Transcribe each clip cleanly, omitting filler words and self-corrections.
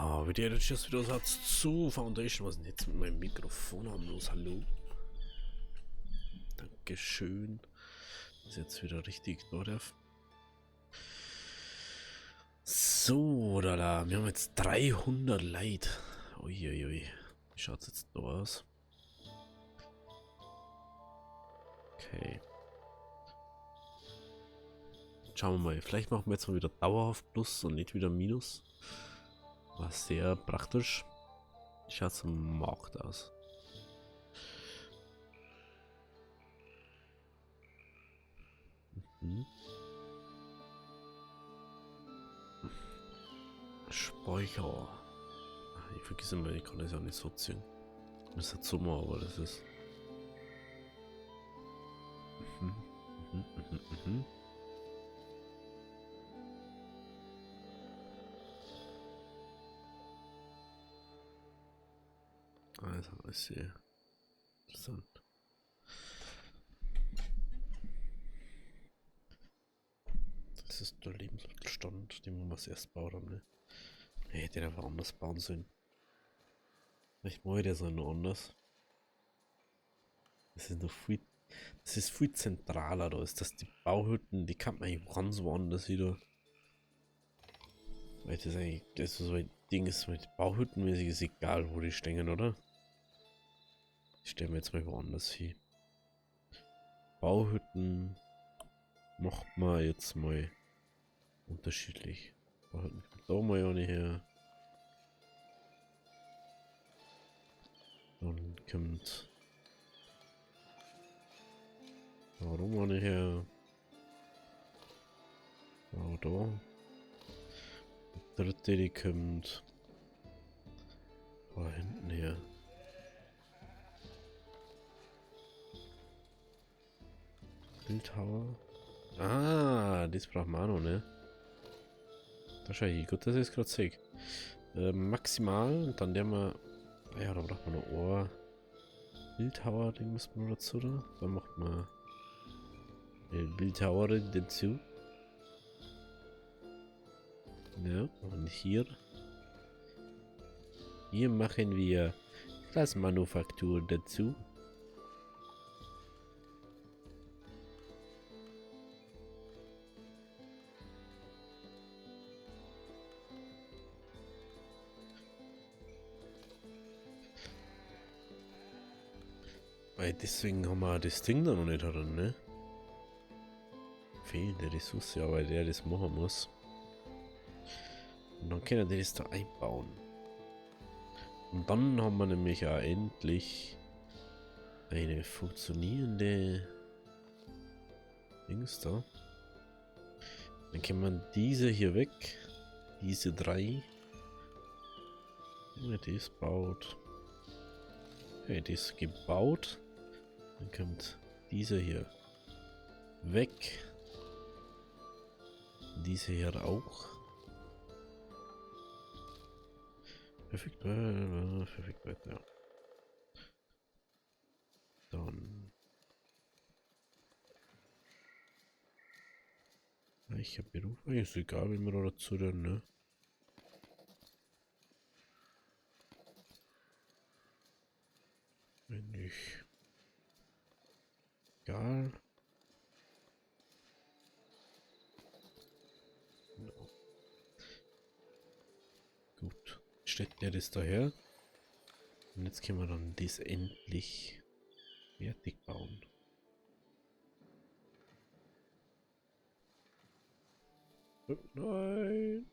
Wie der jetzt just wieder sagt zu Foundation, was ist denn jetzt mit meinem Mikrofon haben los? Hallo? Dankeschön. Ist jetzt wieder richtig da darf. So, da. Wir haben jetzt 300 Leute. Uiuiui. Wie schaut es jetzt da aus? Okay. Schauen wir mal. Vielleicht machen wir jetzt mal wieder dauerhaft Plus und nicht wieder Minus. War sehr praktisch. Wie schaut es am Markt aus? Hm? Speicher. Ich vergesse immer, ich kann das auch nicht so ziehen. Das ist Sommer, aber das ist. Mhm. Mhm, mhm, mhm. Also, ist sehr interessant. Das ist der Lebensmittelstand, den wir als erst bauen, ne? Ich hätte den einfach anders bauen sollen. Vielleicht mache ich das auch noch anders. Das ist noch viel. Das ist viel zentraler, da ist das die Bauhütten, die kann man eigentlich ganz woanders wieder. Weil das eigentlich, das ist so ein Ding ist, mit Bauhüttenmäßig ist egal, wo die stehen, oder? Ich stelle mir jetzt mal woanders hin. Bauhütten macht man jetzt mal unterschiedlich. Bauhütten kommt da mal eine her. Dann kommt warum eine her. Ja, da. Die dritte, die kommt da hinten her. Bildhauer. Ah, das braucht man auch noch, ne? Das ist ja gut, dass ich es gerade sehe. Maximal und dann der mal. Ja, da braucht man noch Ohr. Bildhauer, den muss man dazu, oder? Dann macht man Bildhauerin dazu. Ja, und hier machen wir Glasmanufaktur dazu. Weil deswegen haben wir das Ding da noch nicht drin, ne? Fehlende Ressource, ja, weil der das machen muss. Und dann können die das da einbauen. Und dann haben wir nämlich auch endlich eine funktionierende Dings da. Dann kann man diese hier weg. Diese drei. Ja, die ist baut. Okay, die ist gebaut. Dann kommt diese hier weg. Diese hier auch. Perfekt, perfekt, ja. Dann. Ich habe Beruf, ist egal, wie wir da dazu dann, ne? Wenn ich. Egal. No. Gut. Stellt der das daher. Und jetzt können wir dann das endlich fertig bauen. Nein.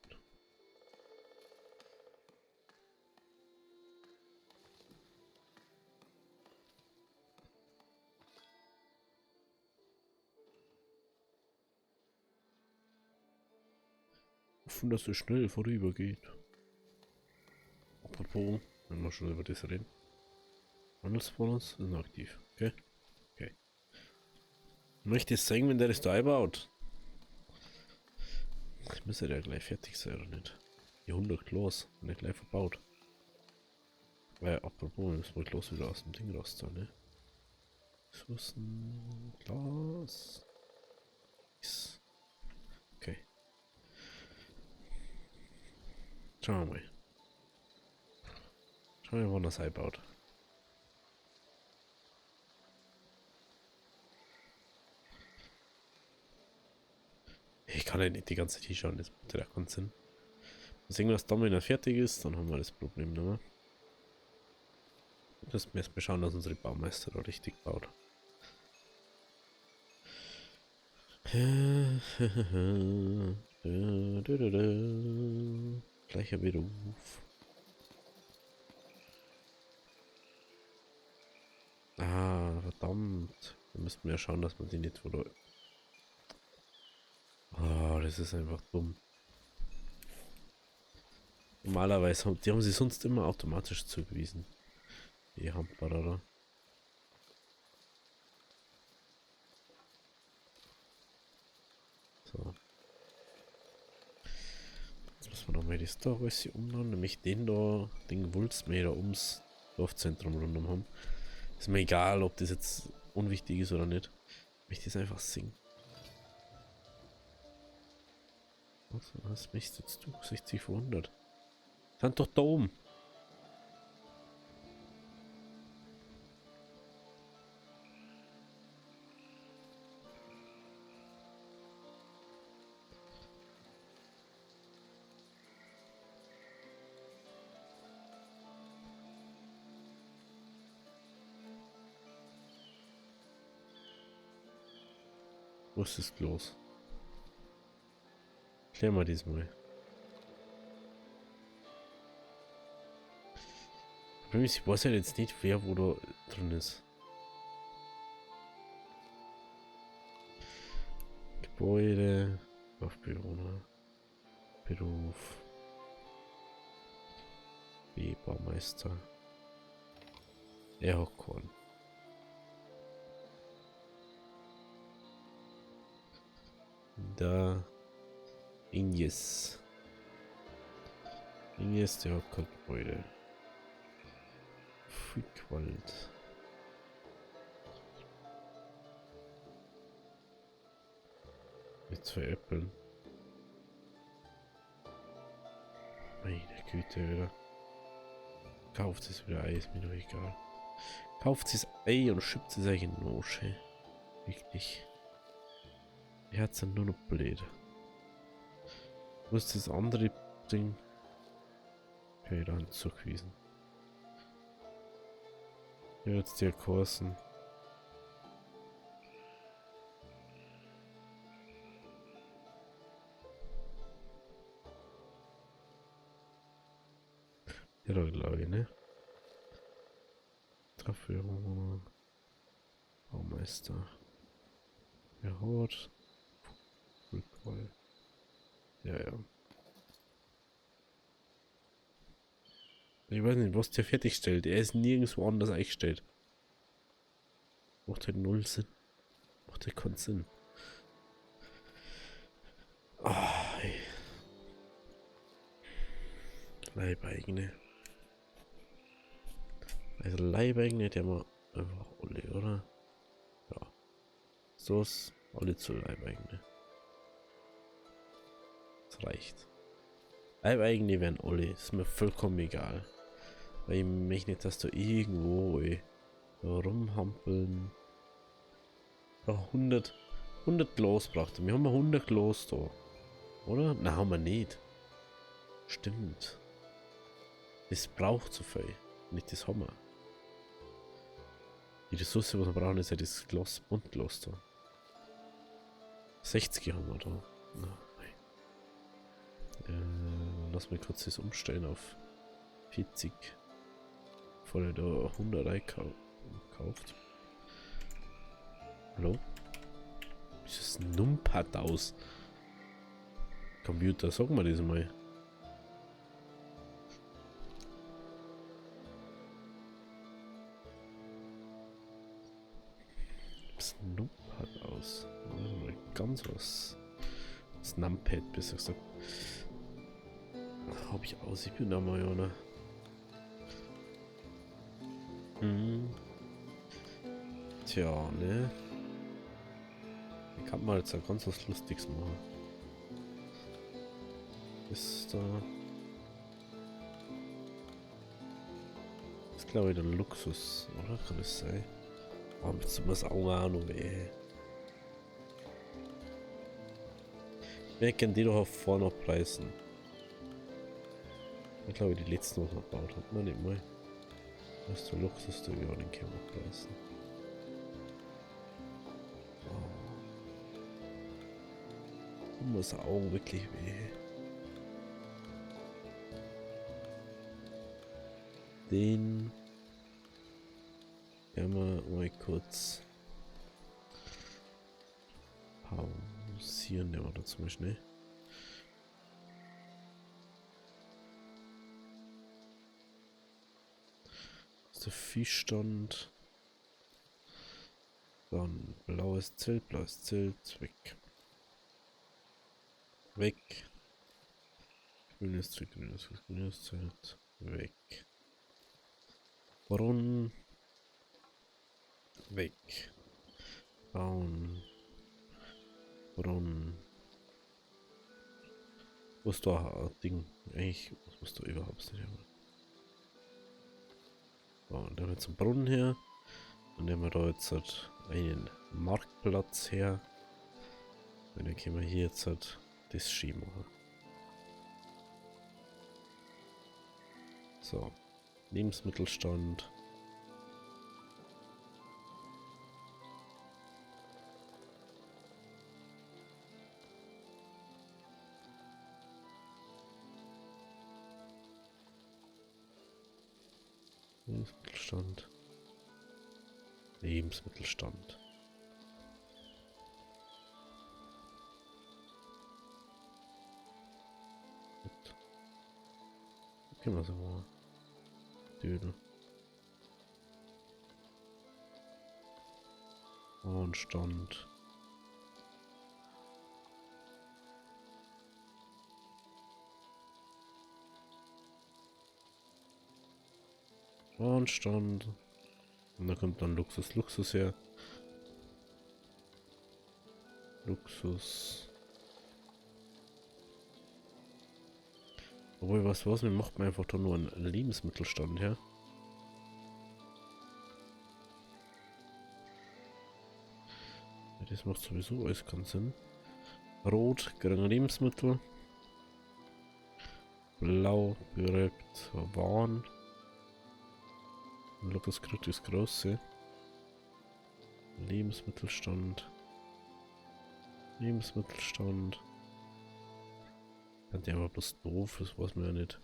Hoffen, dass es schnell vorübergeht. Apropos, wenn wir schon über das reden. Handelsbonus ist noch aktiv. Okay? Okay. Möchte ich sagen, wenn der das da einbaut? Ich müsste ja gleich fertig sein, oder nicht? Die 100 Klos, wenn er gleich verbaut. Weil, apropos, das wollte Klos wieder aus dem Ding raus, da, ne? Ressourcen, Glas. Okay. Schauen wir mal. Schau mal, wann das einbaut. Ich kann ja nicht die ganze Zeit hinschauen, das macht ja keinen Sinn. Wenn irgendwas da mal fertig ist, dann haben wir das Problem nicht mehr. Das müssen wir schauen, dass unsere Baumeister da richtig baut. Gleicher Beruf. Ah, verdammt. Da müssten wir ja schauen, dass man die nicht verloren. Oh, das ist einfach dumm. Normalerweise die haben sie sonst immer automatisch zugewiesen. Die Hamperer. So. Jetzt müssen wir nochmal die Story umbauen. Nämlich den da, den Wulstmäher ums Dorfzentrum rundum haben. Ist mir egal, ob das jetzt unwichtig ist oder nicht. Ich möchte das einfach singen. Was möchtest jetzt du? 60 vor 100. Sind doch da oben. Was ist los? Klär mal diesmal. Ich weiß ja jetzt nicht, wer wo da drin ist. Gebäude, Dorfbewohner, Beruf, Baumeister, Erhorn. Da Injes. Injes, der Hauptgebäude. Freakwald. Mit 2 Äpfeln. Meine Güte, wieder. Kauft es wieder Ei, ist mir doch egal. Kauft es Ei und schippt es euch in den Nosche. Wirklich. Die Herz sind nur noch blöd. Wo ist das andere Ding? Okay, dann zugewiesen. Ja, jetzt der Kursen. Ja, da glaube ich, ne? Trafführung. Baumeister. Der Hort. Rückroll. Ja, ja. Ich weiß nicht, was der fertigstellt. Er ist nirgendwo anders eingestellt. Macht halt null Sinn. Macht halt keinen Sinn. Ah, ey. Leibeigene. Also Leibeigene, der mal einfach alle, oder? Ja. So ist alle zu Leibeigene. Das reicht. Leibeigene werden alle. Ist mir vollkommen egal. Weil ich möchte nicht, dass du irgendwo rumhampeln. Braucht 100 Glas braucht er. Wir haben 100 Glas da. Oder? Nein, haben wir nicht. Stimmt. Das braucht so viel. Nicht das haben wir. Die Ressource, was wir brauchen, ist ja das Glas, Buntglas da. 60 haben wir da. Lass mal kurz das umstellen auf 40. Bevor er da 100 kauft. Hallo? Ist das ein Numpad aus? Computer, sag mal das mal. Das Numpad aus. Mal ganz was. Das Numpad, besser gesagt. Hab ich aus, ich bin da mal, oder? Tja, ne? Ich kann mal jetzt da ganz was Lustiges machen. Ist da. ist glaube ich der Luxus, oder? Kann das sein? Oh, jetzt tut mir das Auge auch noch weh. Wer kennt die doch auf vorne noch preisen? Ich glaube, die letzten, was man gebaut hat. Nein, nicht mal. Das ist der Luxus, der wir den können wir preisen. Oh. Tut mir das Auge wirklich weh. Den werden wir mal kurz pausieren, der war da zum Beispiel. Das ist der Fischstand. Dann blaues Zelt, weg. Weg. Grünes Zelt, grünes Zelt, weg. Brunnen. Weg. Bauen. Brunnen. Wo ist da ein Ding? Eigentlich muss da überhaupt nicht haben. So, und dann jetzt einen Brunnen her. Und nehmen wir da jetzt halt einen Marktplatz her. Und dann können wir hier jetzt halt das Ski machen. So. Lebensmittelstand. Lebensmittelstand. Lebensmittelstand. Gut. Gehen wir so mal. Dödel. Stand. Stand. Und da kommt dann Luxus her. Luxus. Obwohl, was mir macht man einfach doch nur einen Lebensmittelstand, ja? Das macht sowieso alles keinen Sinn. Rot, geringe Lebensmittel. Blau, direkt Waren. Lukas kriegt das große. Lebensmittelstand. Lebensmittelstand. Der aber bloß doof, das weiß man ja nicht.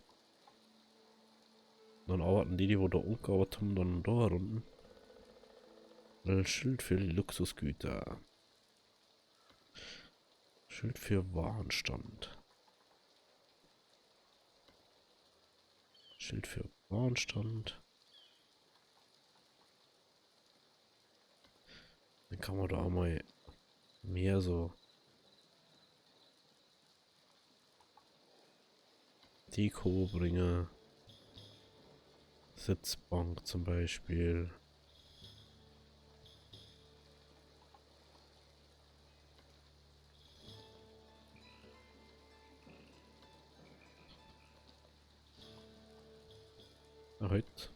Dann arbeiten die, wo da umgearbeitet haben, dann da unten. Ein Schild für Luxusgüter. Schild für Warenstand. Schild für Warenstand. Dann kann man da auch mal mehr so Deko bringen. Sitzbank zum Beispiel. Halt.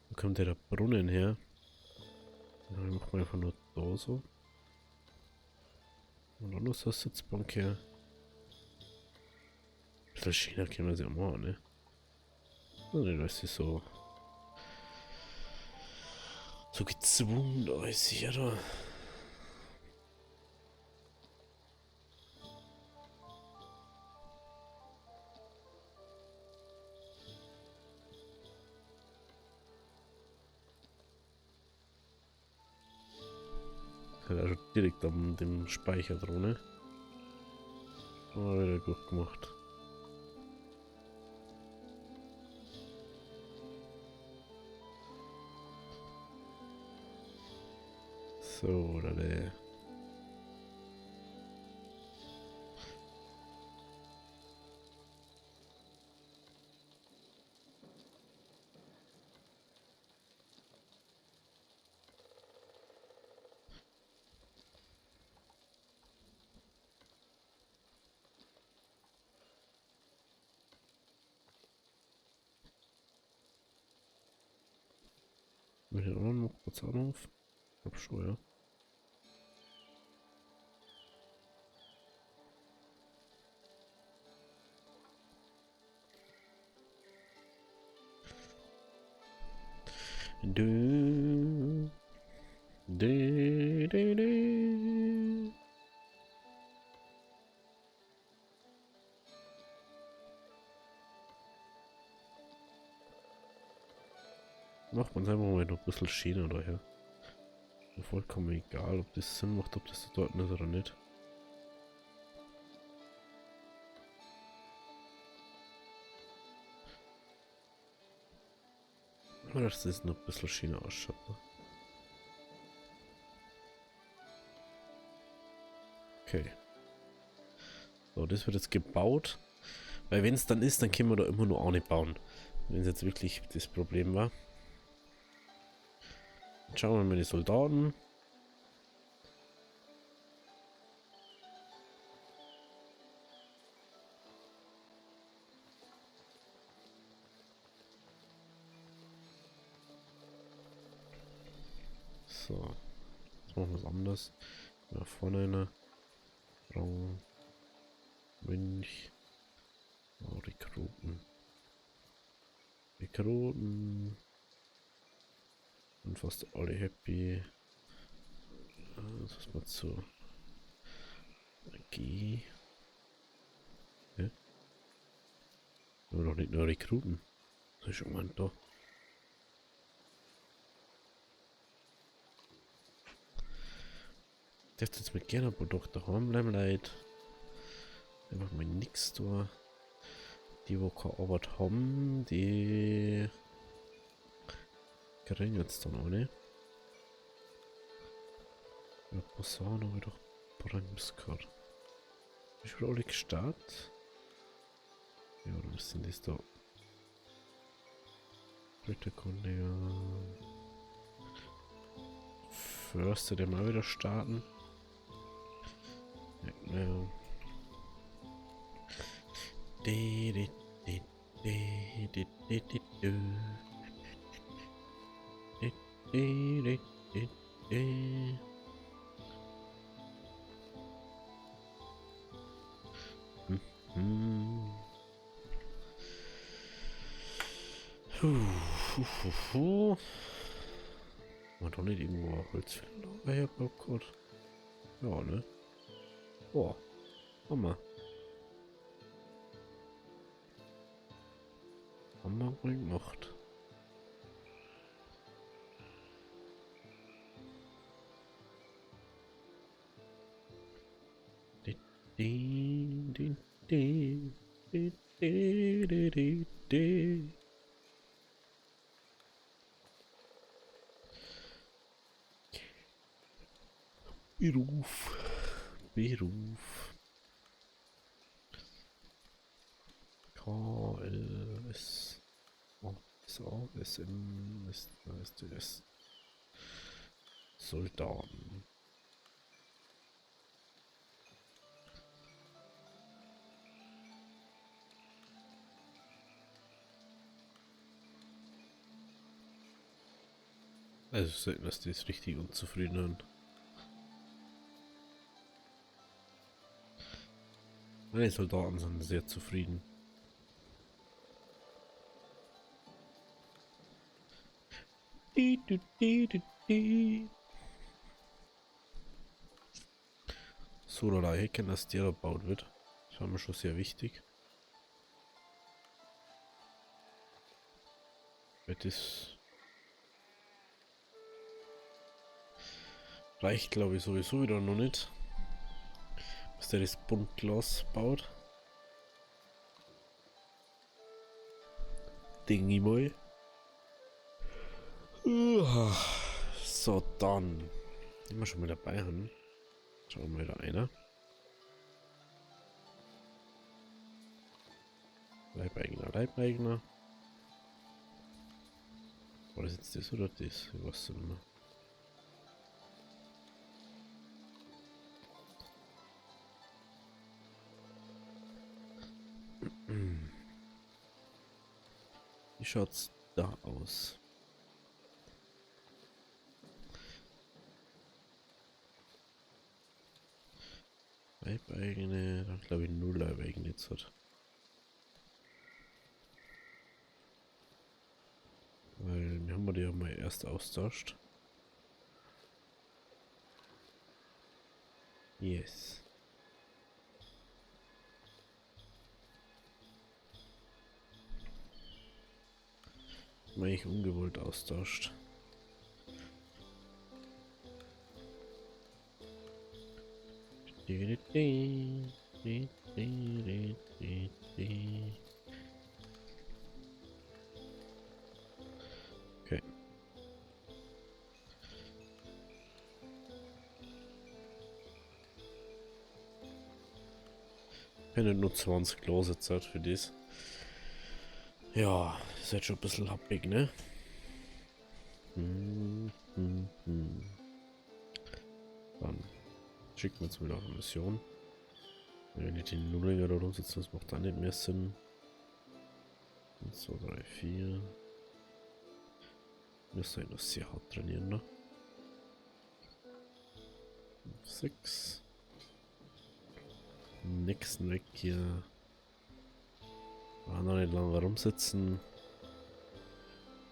Wo kommt der Brunnen her? Dann macht man einfach nur da so. Und dann ist das Sitzbank her. Ein bisschen schöner können wir sie auch machen, ne? Also, das ist so. So gezwungen, da ist hier da. Also direkt an dem Speicher dran, ne? Oh, wieder gut gemacht. So, oder der. Will ich den anderen noch kurz anrufen? Ich glaube schon, ja. Du, du, du, du. Macht man einfach mal noch ein bisschen Schiene daher. Mir vollkommen egal, ob das Sinn macht, ob das dort ist oder nicht. Oder dass das noch ein bisschen Schiene ausschaut. Ne? Okay. So, das wird jetzt gebaut. Weil wenn es dann ist, dann können wir da immer nur auch nicht bauen. Wenn es jetzt wirklich das Problem war. Jetzt schauen wir mal die Soldaten. So. Jetzt machen wir es anders. Ja, vorne eine. Frau. Mönch. Oh, Rekruten. Rekruten. Und fast alle happy. Das ist mal zu. G. Ja? Aber doch nicht nur Rekruten. Das ist schon mal da. Dürft jetzt mit gerne Produkt daheim bleiben, Leute. Einfach mal nix da. Die, wo keine Arbeit haben, die kriegen jetzt dann alle. Ja, Posaunen habe ich doch Brems gehabt. Ist schon alle gestartet? Ja, oder was sind das da? Ritterkundiger. Förster, der mal wieder starten. Ja. Man doch nicht irgendwo Holzfäller hergebaut. Ja, ne? Boah, Hammer. Hammer wohl gemacht. Beruf. Beruf. KLS. Oh, so, SM ist das. Soldaten. Also selten, dass die jetzt richtig unzufrieden sind. Meine Soldaten sind sehr zufrieden. Solarei Hecken, dass der gebaut wird. Das war mir schon sehr wichtig. Weil das reicht, glaube ich, sowieso wieder noch nicht. Bis der das Buntglas baut. Dingi mal. So, dann. Den wir schon mal dabei haben. Schauen wir wieder einer. Leibeigner, Leibeigner. War das jetzt das oder das? Ich weiß nicht mehr. Wie schaut's da aus? Leibeigene, dann glaube ich nur Leibeigene jetzt hat. Weil wir haben die ja mal erst austauscht. Yes. Mal ich ungewollt austauscht. Okay. Ich bin nur 20 lose Zeit für das. Ja, ist jetzt schon ein bisschen happig, ne? Dann schicken wir uns wieder auf eine Mission. Wenn wir die Nullinger da rumsitzen, das macht dann nicht mehr Sinn. 1, 2, 3, 4. Müssen wir noch sehr hart trainieren, ne? 6. Nächsten weg hier. Noch nicht lange rumsitzen.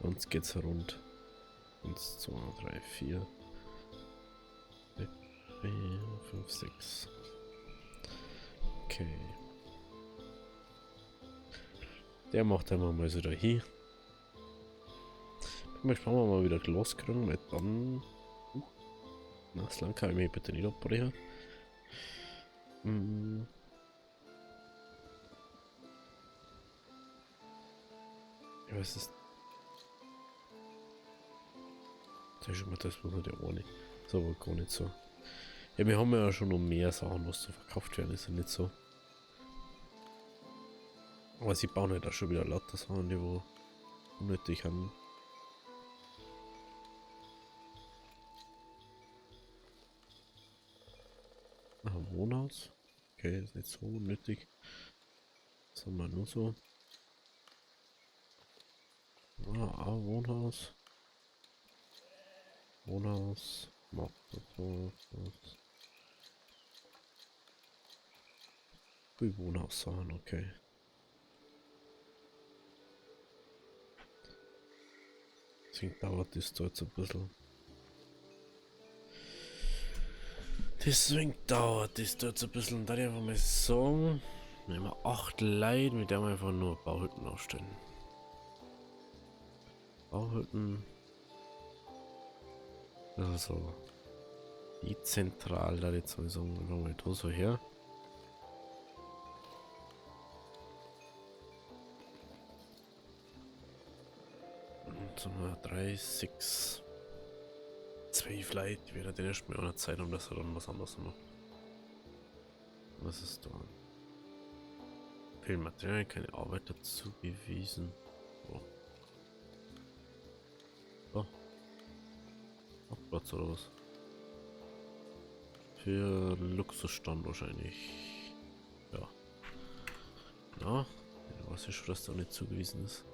Uns geht's rund. 1, 2, 3, 4. 5, 6. Okay. Der macht einmal mal so da hier. Vielleicht machen wir mal wieder loskriegen, weil dann. Na, das lang kann ich mich bitte nicht abbrechen. Ja, was ist. Das ist schon mal das, was der ohne. Ist aber gar nicht so. Ja, wir haben ja schon noch mehr Sachen, was zu verkauft werden, ist ja nicht so. Aber sie bauen halt auch schon wieder lauter Sachen, die wo unnötig haben. Ah, Wohnhaus. Okay, ist nicht so unnötig. Was haben wir nur so? Ah, Wohnhaus. Wohnhaus. Macht das so. Wohnhaus Sachen, okay. Deswegen dauert das da jetzt ein bisschen. Deswegen dauert das da jetzt ein bisschen. Da ich einfach mal sagen, nehmen wir 8 Leute, mit denen wir einfach nur Bauhütten aufstellen. Bauhütten. Also dezentral, da jetzt mal sagen, einfach mal da so her. Und so mal 3, 6. 12 Leute, die werden erst mal eine Zeit, um dass er dann was anderes macht. Was ist da? Viel Material, keine Arbeit dazu gewesen. Oh. Oh. Auch Platz oder was? Für Luxusstand wahrscheinlich. Ja. Ja, ich weiß ja schon, dass da nicht zugewiesen ist.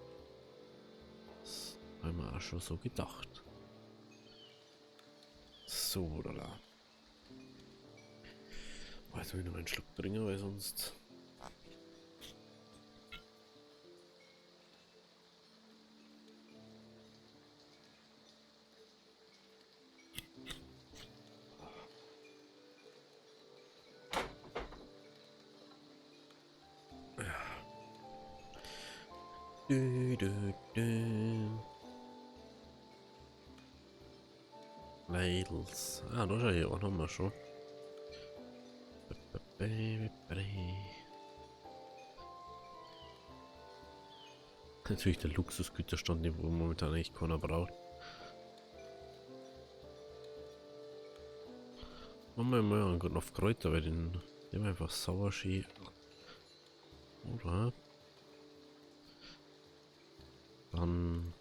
Das haben wir auch schon so gedacht. So, oder la. Jetzt will ich noch einen Schluck trinken, weil sonst. Ladles. Ah, da ist ja hier auch nochmal schon. Natürlich der Luxusgüterstand, den wo momentan eigentlich keiner braucht. Machen wir mal einen guten auf Kräuter, weil den nehmen wir einfach Sauerski. Oder? Dann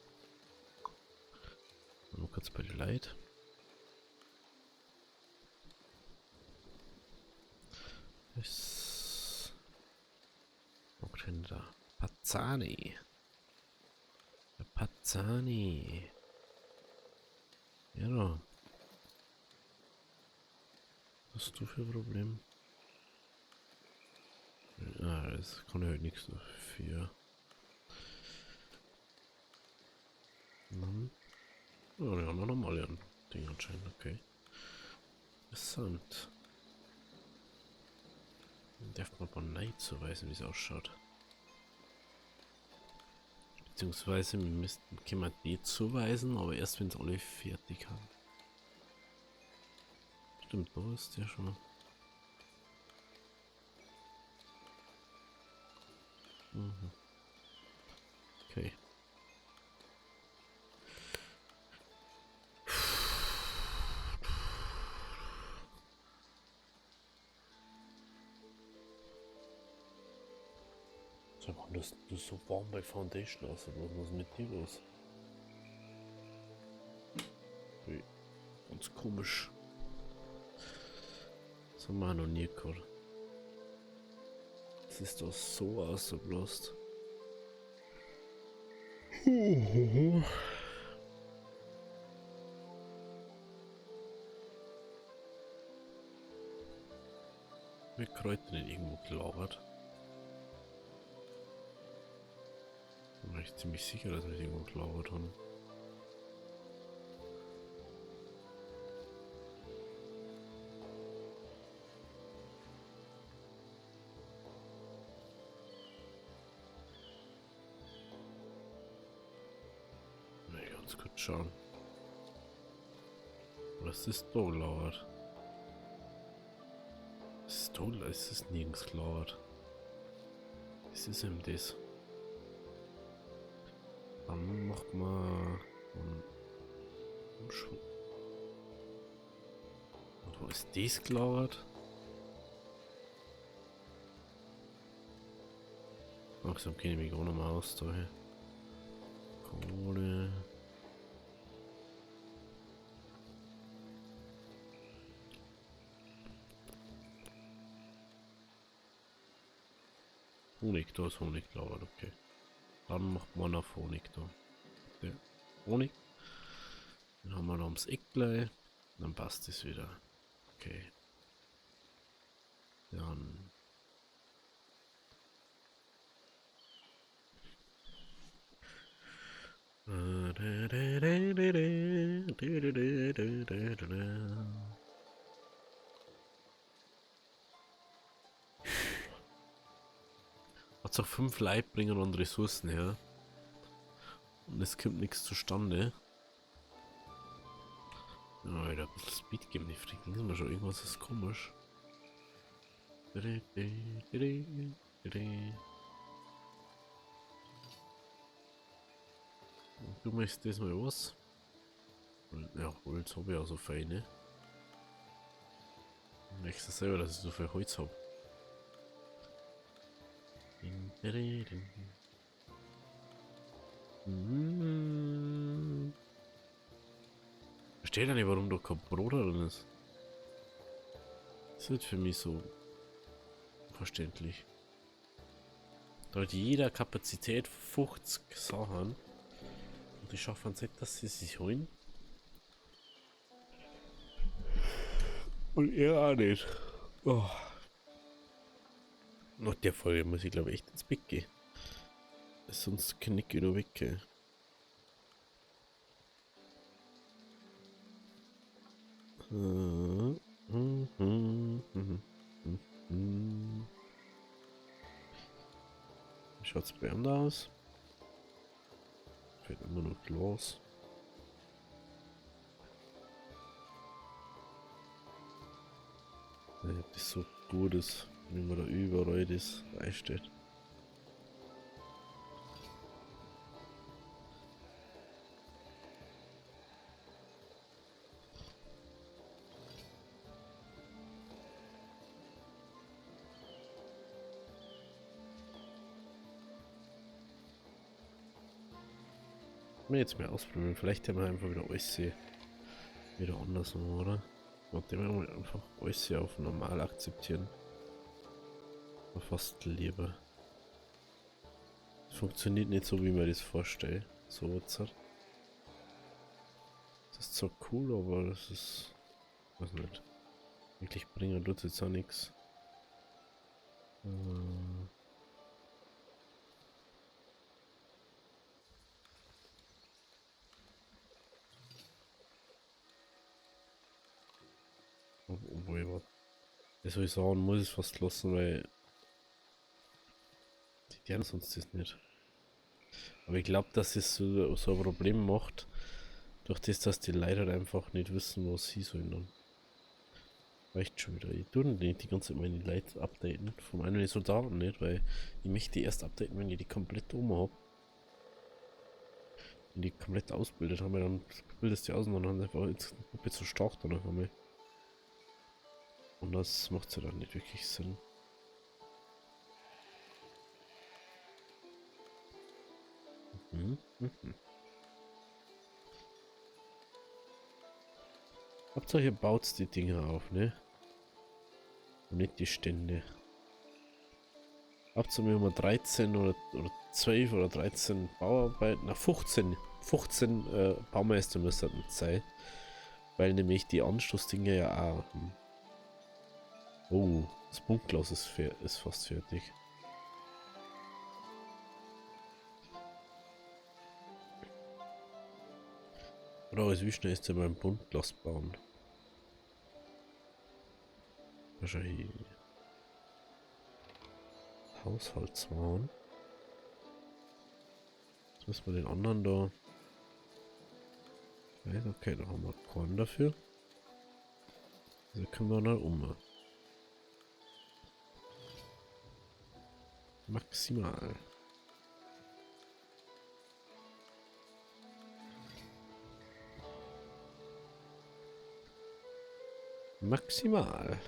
noch kurz bei den Leid. Was macht denn da? Pazzani. Der Pazzani. Ja. Was hast du für ein Problem? Ah, das kann ich halt nichts dafür. Ja, die haben noch normale Dinge anscheinend, okay. Interessant. Darf man aber Nein zuweisen, wie es ausschaut. Beziehungsweise können wir die zuweisen, aber erst wenn es alle fertig haben. Stimmt, da ist der schon. Mhm. Okay. So, warum das du so warm bei Foundation aus? Was ist mit dir los? Ui, ganz komisch. Das haben wir noch nie gehabt. Das ist doch so ausgeblost. Wie Kräuter nicht irgendwo gelagert. Da bin ich ziemlich sicher, dass wir es irgendwo gelagert haben. Na, ganz kurz schauen. Was ist da gelagert? Ist da, ist es nirgends gelagert. Was ist denn das? Dann macht man und wo ist das gelagert? Langsam kenne ich mich auch noch mal aus da. Kohle. Honig, da ist Honig gelagert, okay. Dann macht man auf Honig da. Der Honig. Dann haben wir noch ums Eck gleich. Dann passt es wieder. Okay. Dann. Hat auch 5 Leibbringer und Ressourcen her. Und es kommt nichts zustande. Ja, wieder ein bisschen Speed geben, die Fricken. Ist mir schon irgendwas ist komisch. Du möchtest das mal was? Ja, Holz habe ich auch so feine. Du möchtest selber, dass ich so viel Holz habe. Verstehe ja nicht, warum da kein Brot drin ist. Das wird für mich so verständlich. Da hat jeder Kapazität 50 Sachen. Und die schaffen es nicht, dass sie sich holen. Und er auch nicht. Oh. Nach der Folge muss ich glaube ich echt ins Bett gehen. Sonst knick ich da weg. Ey. Wie schaut's bei ihm da aus? Fällt immer noch Glas. Das ist so gut ist, wenn man da überall das reinstellt. Mir jetzt mal ausprobieren. Vielleicht haben wir einfach wieder alles wieder anders machen, oder? Und dem wir einfach alles auf normal akzeptieren. Aber fast lieber. Es funktioniert nicht so, wie man das vorstellt. So jetzt halt. Das ist zwar cool, aber das ist. Weiß nicht. Wirklich bringen tut jetzt auch nichts. Äh, obwohl, was? Das soll ich sagen, muss ich es fast lassen, weil die lernen sonst das nicht. Aber ich glaube, dass es so ein Problem macht, durch das, dass die Leute halt einfach nicht wissen, was sie sollen dann. Reicht schon wieder. Ich tue nicht die ganze Zeit meine Leute updaten. Vor allem die Soldaten nicht, weil ich möchte die erst updaten, wenn ich die komplett um habe. Wenn die komplett ausbildet haben, dann bildest die aus und dann haben sie einfach jetzt eine Gruppe zu stark dann auf einmal. Und das macht ja dann nicht wirklich Sinn. Mhm. Mhm. Hauptsache ihr baut die Dinger auf, ne? Und nicht die Stände. Hauptsache wir haben 13 oder 12 oder 13 Bauarbeiten. Na 15 Baumeister müssen das sein. Weil nämlich die Anschlussdinger ja auch. Oh, das Bunkglas ist fast fertig. Oder wie schnell ist denn beim Buntglas bauen? Wahrscheinlich Haushaltswaren. Jetzt müssen wir den anderen da. Okay, da haben wir Korn dafür. Also können wir noch um. Maximal. Maximal.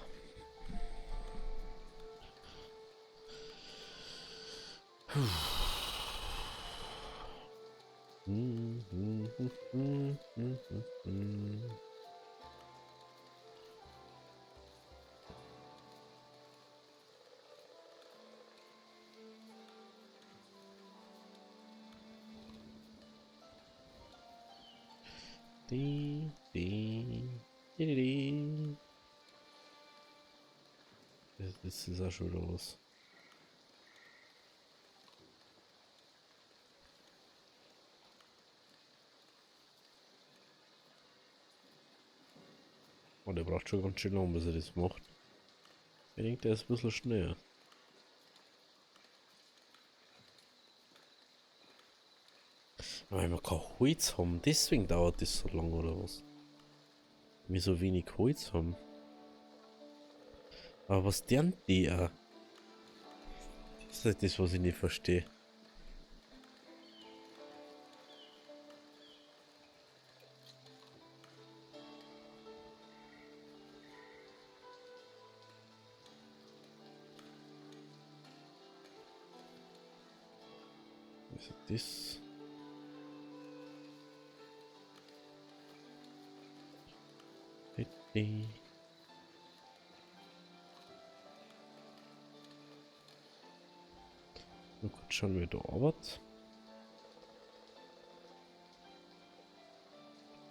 Die, die, die. Das ist ja schon los. Und er braucht schon ganz schön lang, bis er das macht. Ich denke, der ist ein bisschen schneller. Aber wenn wir kein Holz haben, deswegen dauert das so lang oder was? Wir so wenig Holz haben. Aber was deren die? Das ist halt das, was ich nicht verstehe. Also das. Mal kurz schauen, wie da arbeitet.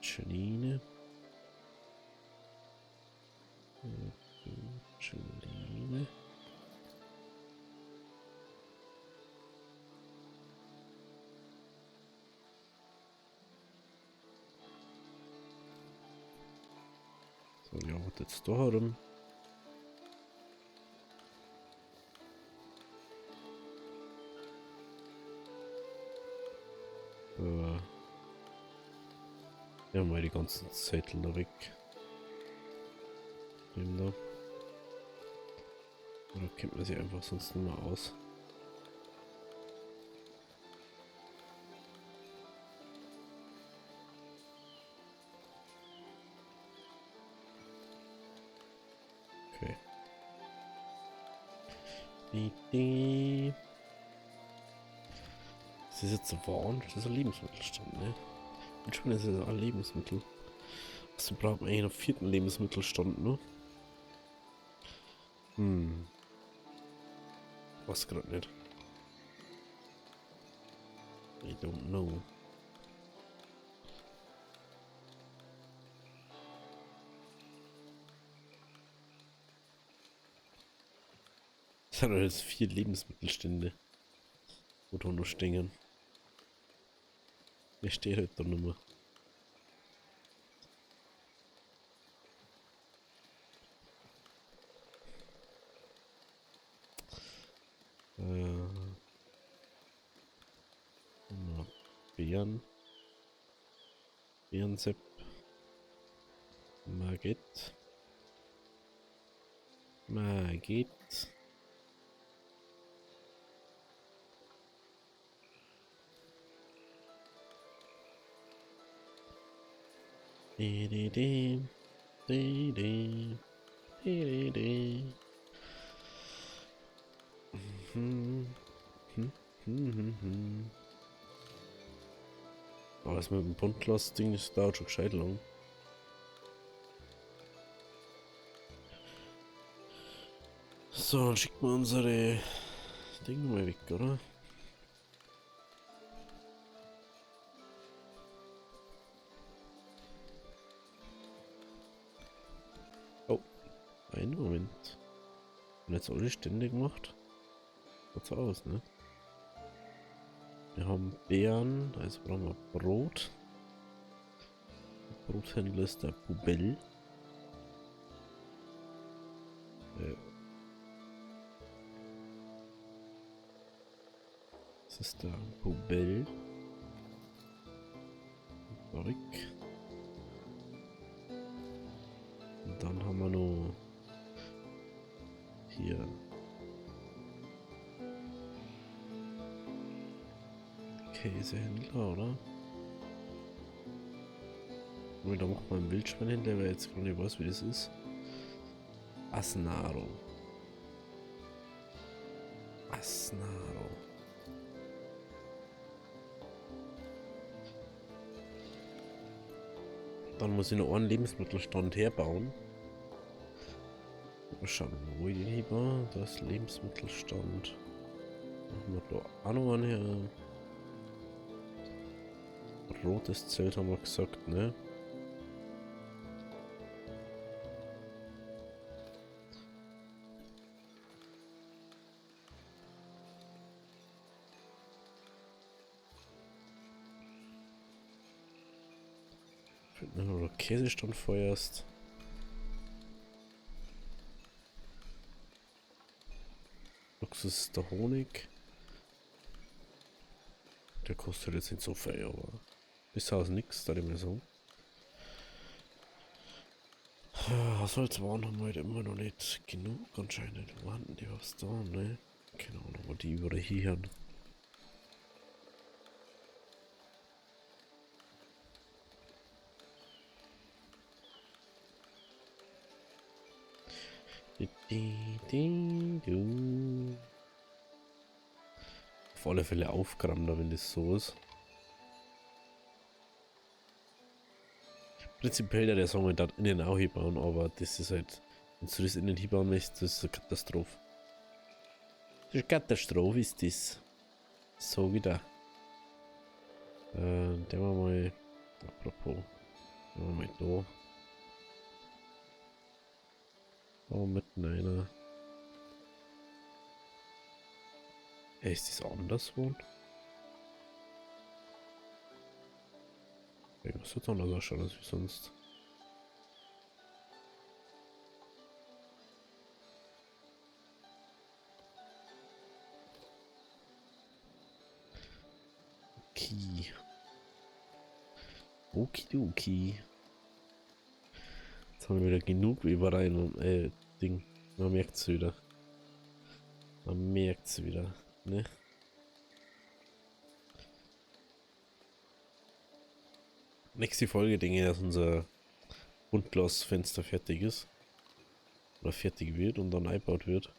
Geline. Geline. So, die arbeitet jetzt da herum. Ja, mal die ganzen Zettel da weg. Nehmen da. Oder kennt man sie einfach sonst nicht mehr aus? Okay. Das ist jetzt so Waren, das ist ein Lebensmittelstand, ne? Und schon ist es ein Lebensmittel. Also braucht man eigentlich einen vierten Lebensmittelstand, ne? Was gerade nicht. I don't know. Das sind doch jetzt 4 Lebensmittelstände. Wo da noch stehen. Mir steht halt da nicht mehr. Beeren. Beerensepp. Margit. Margit. Di-di-di. Di-di. Di-di-di. Aber das mit dem Buntglas-Ding, das dauert schon gescheit lang. So, dann schicken wir unsere Dinge mal weg, oder? Oh, einen Moment. Und jetzt alle Stände gemacht. Schaut so aus, ne? Wir haben Beeren, also brauchen wir Brot. Der Brothändler ist der Bubel. Das ist der Bubel. Barrick. Und dann haben wir noch hier Käsehändler, oder? Und da macht man einen Wildschweinhändler, weil jetzt gar nicht weiß, wie das ist. Asnaro. Asnaro. Dann muss ich noch einen Lebensmittelstand herbauen. Mal schauen, wo ich den hier. Das Lebensmittelstand. Machen wir da auch noch einen her. Rotes Zelt haben wir gesagt, ne? Oder Käsestand vorerst. Luxus ist der Honig. Der kostet jetzt nicht so viel, aber ist aus nix, da ich mir so. Haushaltswaren haben wir halt immer noch nicht genug anscheinend. Wo hatten die was da, ne? Keine Ahnung, wo die überall hier haben. Auf alle Fälle aufgeräumter, wenn das so ist. Prinzipiell der Song halt dort innen auch hinbauen, aber das ist halt, wenn du das innen hinbauen möchtest, das ist eine Katastrophe. Das ist eine Katastrophe, ist das. So wieder. Der war mal, apropos, der war mal da. Oh, mitten einer. Hey, ist das anderswo? Das wird anders ausschauen als wie sonst. Okay. Okidoki. Jetzt haben wir wieder genug Webereien und Ding. Man merkt es wieder. Man merkt es wieder, ne? Nächste Folge denke ich, dass unser Buntglasfenster fertig ist. Oder fertig wird und dann eingebaut wird.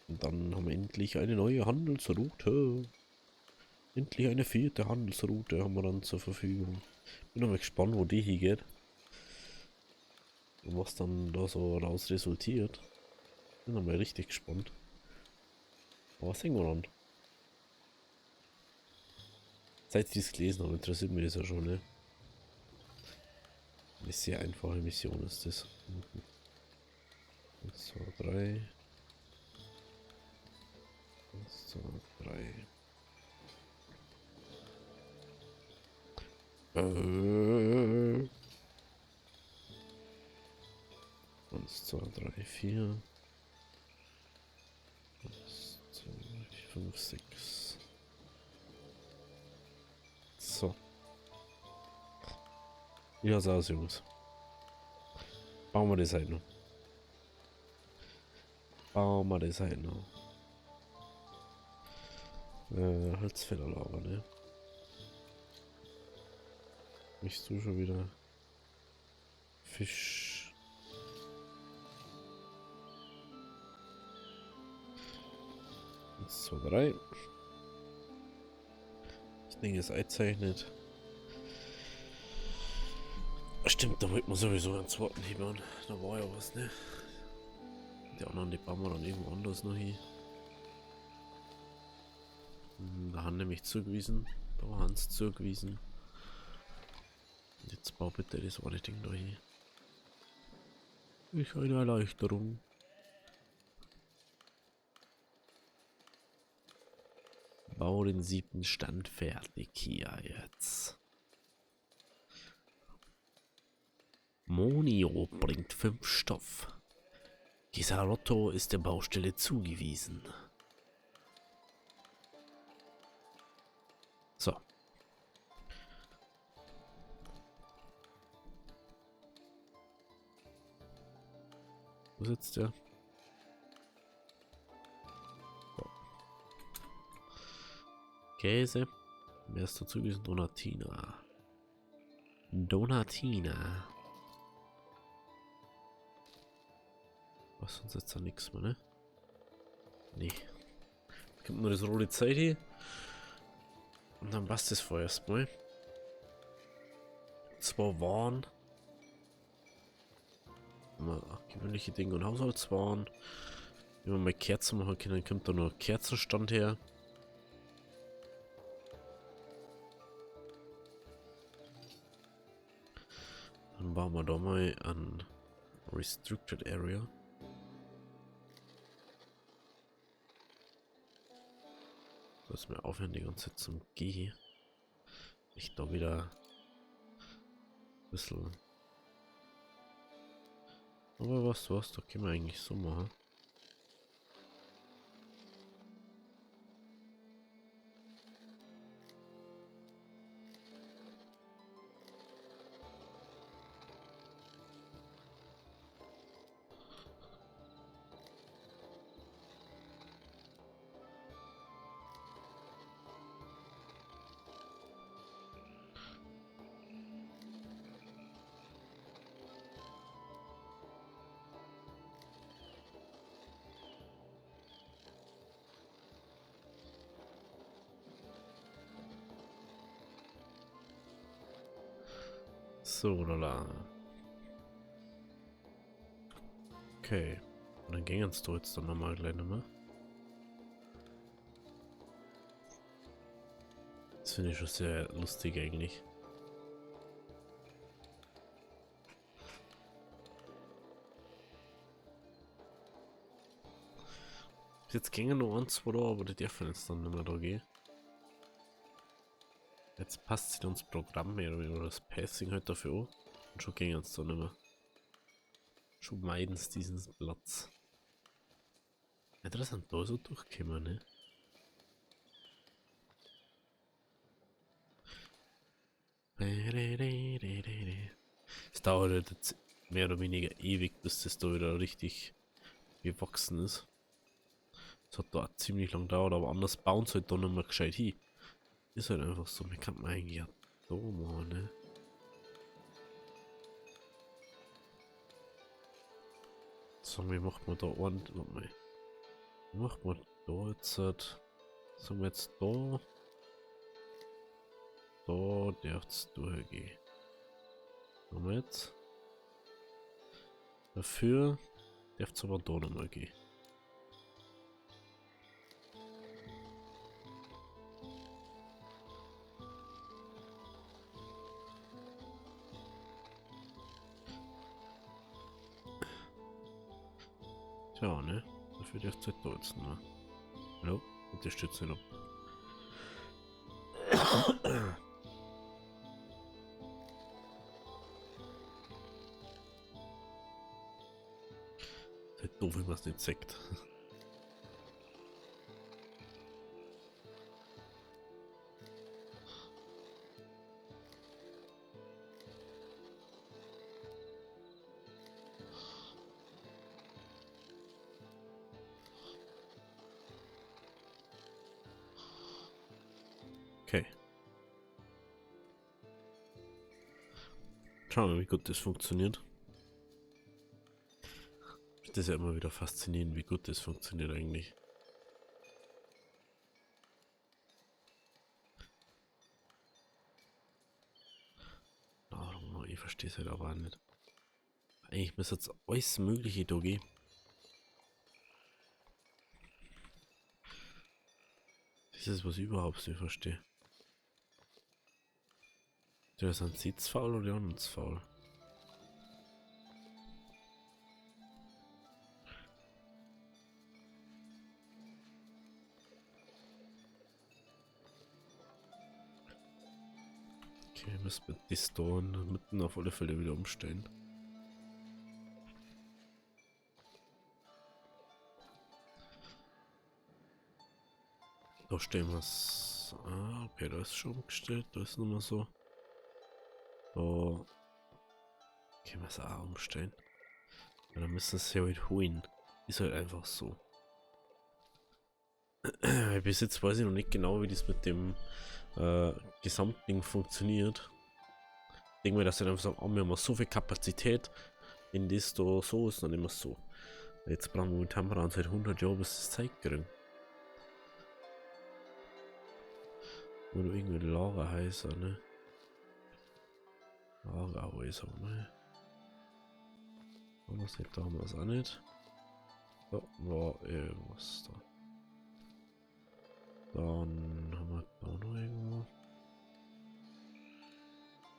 Und dann haben wir endlich eine neue Handelsroute. Endlich eine 4. Handelsroute haben wir dann zur Verfügung. Bin aber gespannt, wo die hier geht. Und was dann da so raus resultiert. Bin dann mal richtig gespannt. Aber was sehen wir dann? Seit ich das gelesen habe, interessiert mich das ja schon, ne? Eine sehr einfache Mission ist das. 1, 2, 3. 1, 2, 3. 1, 2, 3, 4. 1, 2, 5, 6. So. Ja, so aus, Jungs. Bauen wir das halt noch. Bauen wir das halt noch. Holzfällerlager, ne? Nicht du schon wieder. Fisch. Eins, zwei, drei. Das Ding ist eingezeichnet. Stimmt, da wollten wir sowieso einen zweiten hinbauen. Da war ja was, ne? Die anderen, die bauen wir dann irgendwo anders noch hin. Da haben nämlich zugewiesen. Da haben sie zugewiesen. Und jetzt bau bitte das eine Ding da hin. Ich eine Erleichterung. Bau den 7. Stand fertig hier jetzt. Monio bringt 5 Stoff. Gisarotto ist der Baustelle zugewiesen. So. Wo sitzt der? So. Käse. Wer ist dazu gewesen? Donatina. Donatina. Was, sonst jetzt da nichts mehr, ne? Nee. Kommt nur das rote Zeit hier. Und dann passt das vorerst mal. 2 Waren. Gewöhnliche Dinge und Haushaltswaren. Wenn wir mal Kerzen machen können, dann kommt da nur Kerzenstand her. Dann bauen wir da mal an Restricted Area. Das ist mir aufwendig und Zeit zum G. Ich da wieder ein bisschen. Aber was, da können wir eigentlich so machen. So, lala. Okay. Und dann gehen uns jetzt dann nochmal gleich nochmal. Das finde ich schon sehr lustig eigentlich. Bis jetzt gingen nur 1, 2 da, aber die dürfen jetzt dann nicht mehr da gehen. Jetzt passt sich uns Programm mehr oder das Passing halt dafür an. Und schon gingen es dann nicht mehr. Schon meiden sie diesen Platz. Interessant, da so durchkommen, ne? Es dauert halt jetzt mehr oder weniger ewig, bis das da wieder richtig gewachsen ist. Es hat da auch ziemlich lang gedauert, aber anders bauen sie halt da nicht mehr gescheit hin. Ist halt einfach so, man kann man eigentlich ja da machen, ne? So, wie macht man da ordentlich? Warte mal. Wie macht man da jetzt halt? Sagen wir jetzt da. Da darf es durchgehen. Moment. Dafür darf es aber da nochmal gehen. Tja, ne? Dafür darf es halt da jetzt noch. Hallo? Wo unterstützen noch. Das ist doof, wenn man es nicht sagt. Okay. Schauen wir mal, wie gut das funktioniert. Das ist ja immer wieder faszinierend, wie gut das funktioniert eigentlich. Oh, ich verstehe es halt aber auch nicht. Eigentlich müsste jetzt alles Mögliche da gehen. Das ist was ich überhaupt nicht verstehe. Der ist ein Sitzfaul oder ein faul? Okay, müssen wir die Store mitten auf alle Fälle wieder umstellen. Da stellen wir es. Ah, okay, da ist schon umgestellt. Da ist nochmal so. Da können wir es auch umstellen. Ja, dann müssen wir es ja halt holen. Ist halt einfach so. Bis jetzt weiß ich noch nicht genau, wie das mit dem Gesamtding funktioniert. Ich denke mir, dass sie dann einfach sagen, oh, wir haben so viel Kapazität, wenn das da so ist, dann immer so. Jetzt brauchen wir momentan seit 100 Jahren, bis das Zeit kriegen. Wo du irgendwie Lager heißer, ne? Lagerhäuser, ne? Haben wir es nicht, da haben wir es auch nicht. Da war irgendwas da. Dann haben wir da noch irgendwo.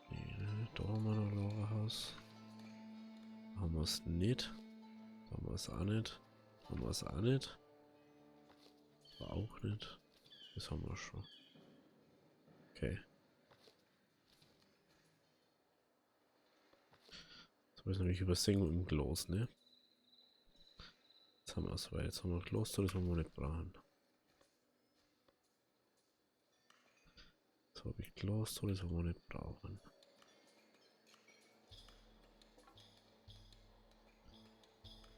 Nee, ne? Da haben wir noch Lagerhaus. Da haben wir es nicht. Da haben wir es auch nicht. Da haben wir es auch nicht. Da auch nicht. Das haben wir schon. Okay. Jetzt müssen wir nämlich übersehen mit dem Glas, ne? Jetzt haben wir es, weil jetzt haben wir Glas, das wir nicht brauchen. Jetzt habe ich Glas, das wir nicht brauchen.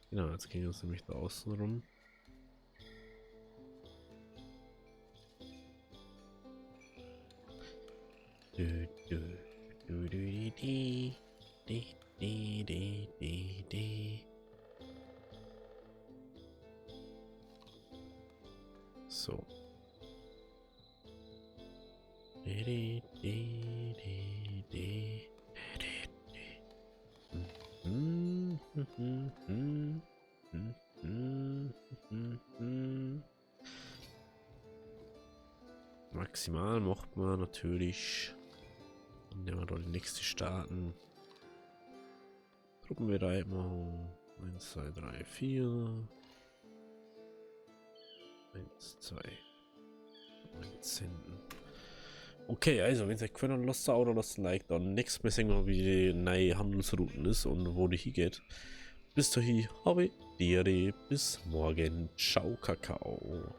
Genau, jetzt gehen wir uns nämlich da außen rum. So. Maximal macht man natürlich, indem wir da die nächste starten. Truppenbereit machen. 1, 2, 3, 4. 1, 2. 19. Okay, also wenn es euch gefallen hat, lasst ein Abo, lasst ein Like da. Nächstes Mal sehen wir, wie die neue Handelsrouten ist und wo die hingeht. Bis dahin, habe ich dir, bis morgen. Ciao, Kakao.